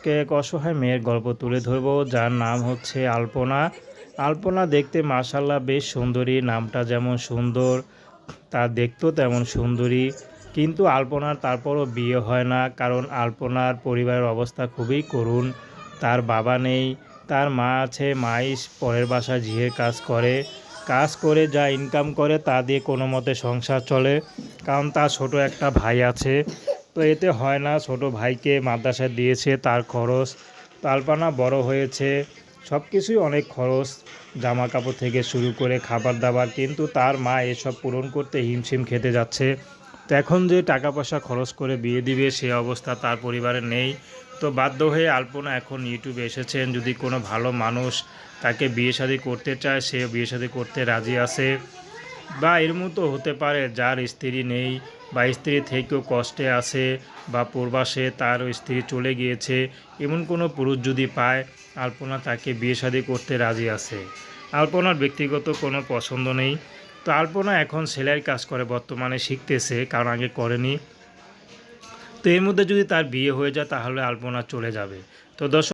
আজকে এক অসহায় মেয়ের গল্প তুলে ধরব, যার নাম হচ্ছে আলপনা। আলপনা দেখতে মাশাআল্লাহ বেশ সুন্দরী, নামটা যেমন সুন্দর তা দেখতেও তেমন সুন্দরী। কিন্তু আলপনার তারপরও বিয়ে হয় না, কারণ আলপনার পরিবারের অবস্থা খুবই করুণ। তার বাবা নেই, তার মা আছে, মাই পরের বাসায় ঝিয়ের কাজ করে যা ইনকাম করে তা দিয়ে কোনো মতে সংসার চলে, কারণ তার ছোট একটা ভাই আছে। তো এতে হয় না, ছোট ভাইকে মাদ্রাসায় দিয়েছে, তার খরচ। তো আলপনা বড় হয়েছে, সব কিছুই অনেক খরচ, জামা কাপড় থেকে শুরু করে খাবার দাবার, কিন্তু তার মা এসব পূরণ করতে হিমশিম খেতে যাচ্ছে। তো এখন যে টাকা পয়সা খরচ করে বিয়ে দিবে সে অবস্থা তার পরিবারে নেই। তো বাধ্য হয়ে আলপনা এখন ইউটিউবে এসেছেন, যদি কোনো ভালো মানুষ তাকে বিয়ে শাদী করতে চায় সে বিয়ে শাদী করতে রাজি আছে। বা এর মতো হতে পারে যার স্ত্রী নেই বা স্ত্রী থেকেও কষ্টে আছে বা প্রবাসে তার স্ত্রী চলে গিয়েছে, এমন কোনো পুরুষ যদি পায় আলপনা তাকে বিয়ে শাদী করতে রাজি আছে। আলপনার ব্যক্তিগত কোনো পছন্দ নেই। তো আলপনা এখন সেলাইয়ের কাজ করে, বর্তমানে শিখতেছে, কারণ আগে করেনি। তো এর মধ্যে যদি তার বিয়ে হয়ে যায় তাহলে আলপনা চলে যাবে। তো দর্শক